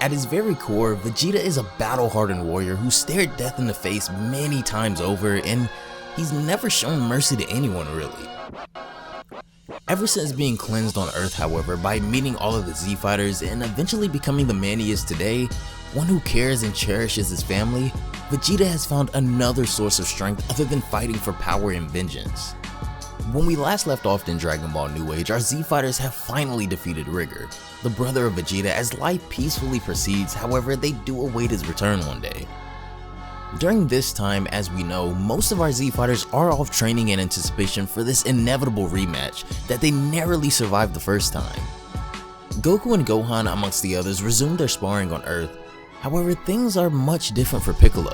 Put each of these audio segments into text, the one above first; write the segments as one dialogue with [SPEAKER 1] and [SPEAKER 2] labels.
[SPEAKER 1] At his very core, Vegeta is a battle-hardened warrior who stared death in the face many times over, and he's never shown mercy to anyone really. Ever since being cleansed on Earth, however, by meeting all of the Z Fighters and eventually becoming the man he is today, one who cares and cherishes his family, Vegeta has found another source of strength other than fighting for power and vengeance. When we last left off in Dragon Ball New Age, our Z Fighters have finally defeated Rigger, the brother of Vegeta, as life peacefully proceeds. However, they do await his return one day. During this time, as we know, most of our Z Fighters are off training in anticipation for this inevitable rematch that they narrowly survived the first time. Goku and Gohan, amongst the others, resumed their sparring on Earth. However, things are much different for Piccolo.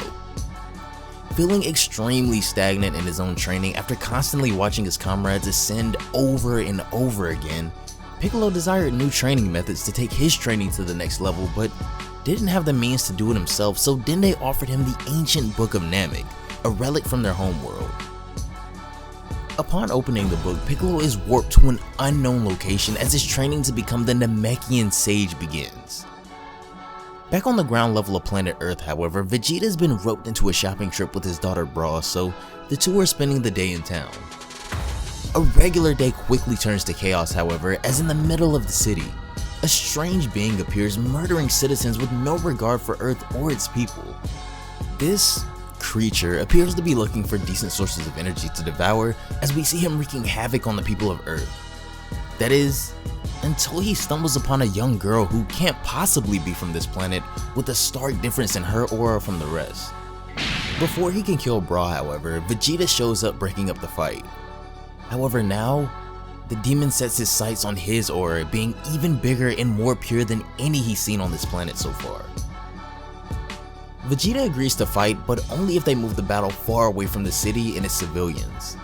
[SPEAKER 1] Feeling extremely stagnant in his own training after constantly watching his comrades ascend over and over again, Piccolo desired new training methods to take his training to the next level, but didn't have the means to do it himself, so Dende offered him the ancient Book of Namek, a relic from their homeworld. Upon opening the book, Piccolo is warped to an unknown location as his training to become the Namekian Sage begins. Back on the ground level of planet Earth, however, Vegeta has been roped into a shopping trip with his daughter Bra, so the two are spending the day in town. A regular day quickly turns to chaos, however, as in the middle of the city, a strange being appears murdering citizens with no regard for Earth or its people. This creature appears to be looking for decent sources of energy to devour, as we see him wreaking havoc on the people of Earth. That is, until he stumbles upon a young girl who can't possibly be from this planet, with a stark difference in her aura from the rest. Before he can kill Bra, however, Vegeta shows up, breaking up the fight. However, now, the demon sets his sights on his aura, being even bigger and more pure than any he's seen on this planet so far. Vegeta agrees to fight, but only if they move the battle far away from the city and its civilians.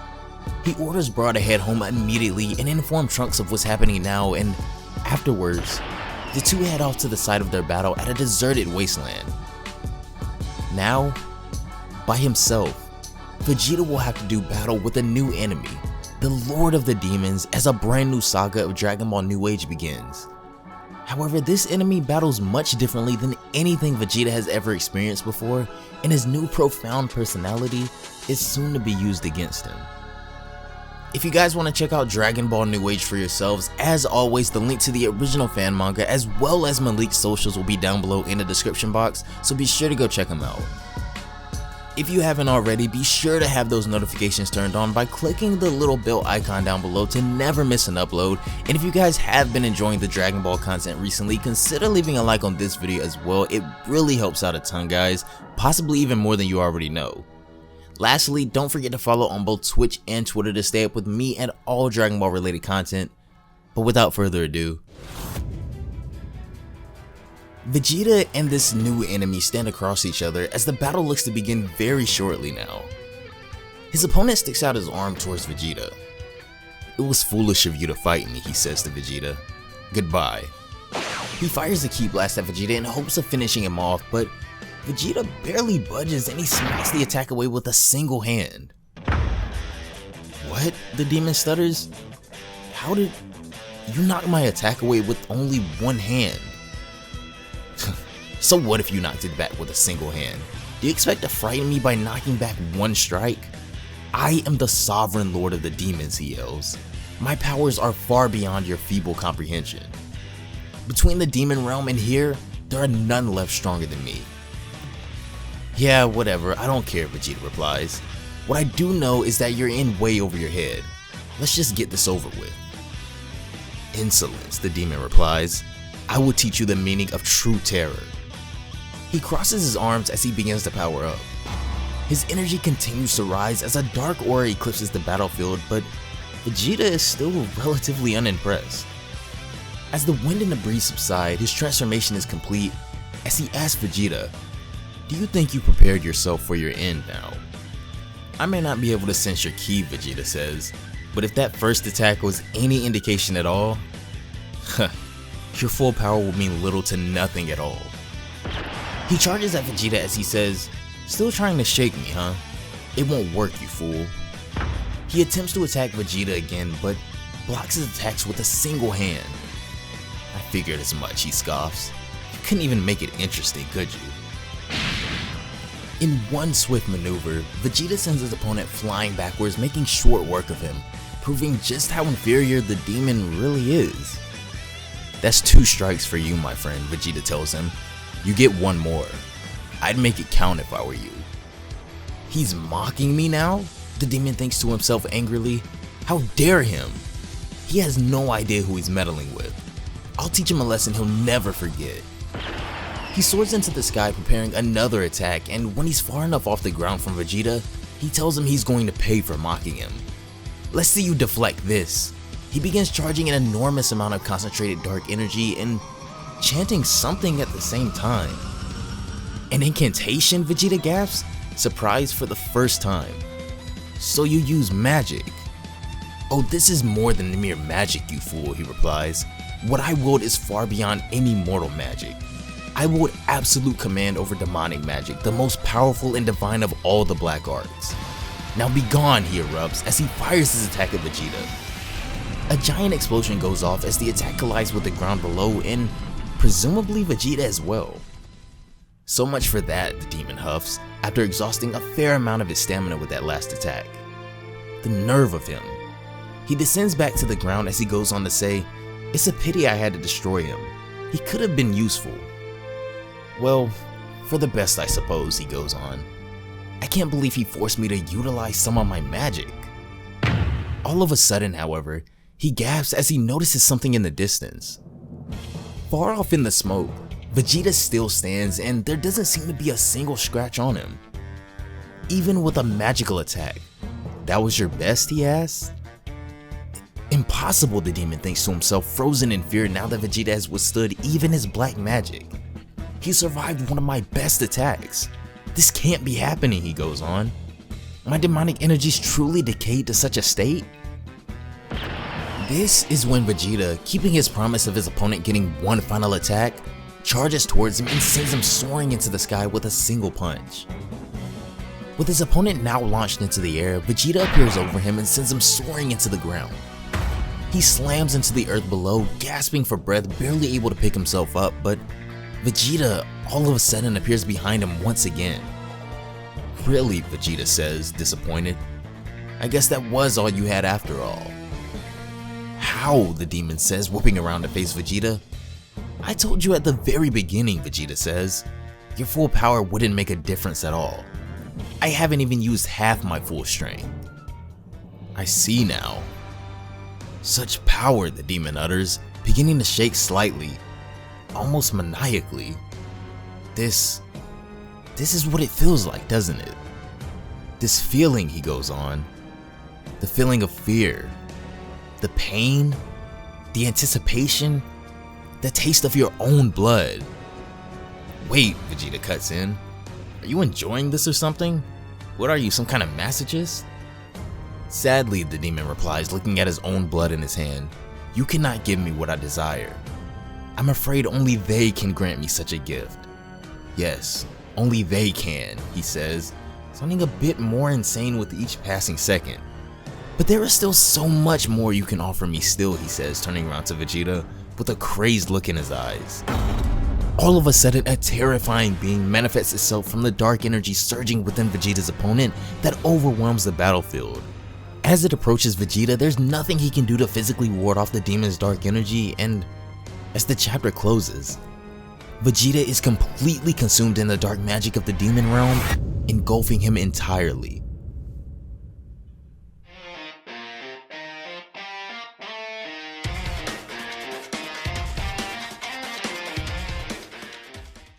[SPEAKER 1] He orders Bra to head home immediately and inform Trunks of what's happening now, and afterwards, the two head off to the site of their battle at a deserted wasteland. Now, by himself, Vegeta will have to do battle with a new enemy, the Lord of the Demons, as a brand new saga of Dragon Ball New Age begins. However, this enemy battles much differently than anything Vegeta has ever experienced before, and his new profound personality is soon to be used against him. If you guys want to check out Dragon Ball New Age for yourselves, as always, the link to the original fan manga as well as Malik's socials will be down below in the description box, so be sure to go check them out. If you haven't already, be sure to have those notifications turned on by clicking the little bell icon down below to never miss an upload. And if you guys have been enjoying the Dragon Ball content recently, consider leaving a like on this video as well. It really helps out a ton, guys, possibly even more than you already know. Lastly, don't forget to follow on both Twitch and Twitter to stay up with me and all Dragon Ball related content. But without further ado, Vegeta and this new enemy stand across each other as the battle looks to begin very shortly now. His opponent sticks out his arm towards Vegeta. "It was foolish of you to fight me," he says to Vegeta. "Goodbye." He fires a ki blast at Vegeta in hopes of finishing him off, but Vegeta barely budges and he smacks the attack away with a single hand. "What?" the demon stutters. "How did you knock my attack away with only one hand?" "So what if you knocked it back with a single hand? Do you expect to frighten me by knocking back one strike? I am the sovereign lord of the demons," he yells. "My powers are far beyond your feeble comprehension. Between the demon realm and here, there are none left stronger than me." "Yeah, whatever, I don't care," Vegeta replies. "What I do know is that you're in way over your head. Let's just get this over with." "Insolence," the demon replies. "I will teach you the meaning of true terror." He crosses his arms as he begins to power up. His energy continues to rise as a dark aura eclipses the battlefield, but Vegeta is still relatively unimpressed. As the wind and the breeze subside, his transformation is complete as he asks Vegeta, "Do you think you prepared yourself for your end now?" "I may not be able to sense your ki," Vegeta says, "but if that first attack was any indication at all, your full power will mean little to nothing at all." He charges at Vegeta as he says, "Still trying to shake me, huh? It won't work, you fool." He attempts to attack Vegeta again, but blocks his attacks with a single hand. "I figured as much," he scoffs. "You couldn't even make it interesting, could you? In one swift maneuver, Vegeta sends his opponent flying backwards, making short work of him, proving just how inferior the demon really is. "That's 2 strikes for you, my friend," Vegeta tells him. "You get 1 more. I'd make it count if I were you." "He's mocking me now?" the demon thinks to himself angrily. "How dare him? He has no idea who he's meddling with. I'll teach him a lesson he'll never forget." He soars into the sky preparing another attack, and when he's far enough off the ground from Vegeta, he tells him he's going to pay for mocking him. "Let's see you deflect this." He begins charging an enormous amount of concentrated dark energy and chanting something at the same time. "An incantation?" Vegeta gasps, surprised for the first time. "So you use magic?" "Oh, this is more than mere magic, you fool," he replies. "What I wield is far beyond any mortal magic. I wield absolute command over demonic magic, the most powerful and divine of all the black arts. Now be gone," he erupts as he fires his attack at Vegeta. A giant explosion goes off as the attack collides with the ground below and presumably Vegeta as well. "So much for that," the demon huffs, after exhausting a fair amount of his stamina with that last attack. The nerve of him. He descends back to the ground as he goes on to say, "It's a pity I had to destroy him. He could have been useful. Well, for the best I suppose," he goes on. "I can't believe he forced me to utilize some of my magic." All of a sudden, however, he gasps as he notices something in the distance. Far off in the smoke, Vegeta still stands and there doesn't seem to be a single scratch on him. Even with a magical attack. "That was your best?" he asks. Impossible, the demon thinks to himself, frozen in fear now that Vegeta has withstood even his black magic. "He survived one of my best attacks. This can't be happening," he goes on. "My demonic energies truly decayed to such a state?" This is when Vegeta, keeping his promise of his opponent getting one final attack, charges towards him and sends him soaring into the sky with a single punch. With his opponent now launched into the air, Vegeta appears over him and sends him soaring into the ground. He slams into the earth below, gasping for breath, barely able to pick himself up, but Vegeta all of a sudden appears behind him once again. "Really?" Vegeta says, disappointed. "I guess that was all you had after all." "How?" the demon says, whipping around to face Vegeta. "I told you at the very beginning," Vegeta says. "Your full power wouldn't make a difference at all. I haven't even used half my full strength." "I see now." "Such power," the demon utters, beginning to shake slightly, almost maniacally. This is what it feels like, doesn't it? This feeling," he goes on. "The feeling of fear. The pain. The anticipation. The taste of your own blood." "Wait," Vegeta cuts in. "Are you enjoying this or something? What are you, some kind of masochist?" "Sadly," the demon replies, looking at his own blood in his hand, "you cannot give me what I desire. I'm afraid only they can grant me such a gift. Yes, only they can," he says, sounding a bit more insane with each passing second. "But there is still so much more you can offer me still," he says, turning around to Vegeta with a crazed look in his eyes. All of a sudden, a terrifying being manifests itself from the dark energy surging within Vegeta's opponent that overwhelms the battlefield. As it approaches Vegeta, there's nothing he can do to physically ward off the demon's dark energy, and as the chapter closes, Vegeta is completely consumed in the dark magic of the demon realm, engulfing him entirely.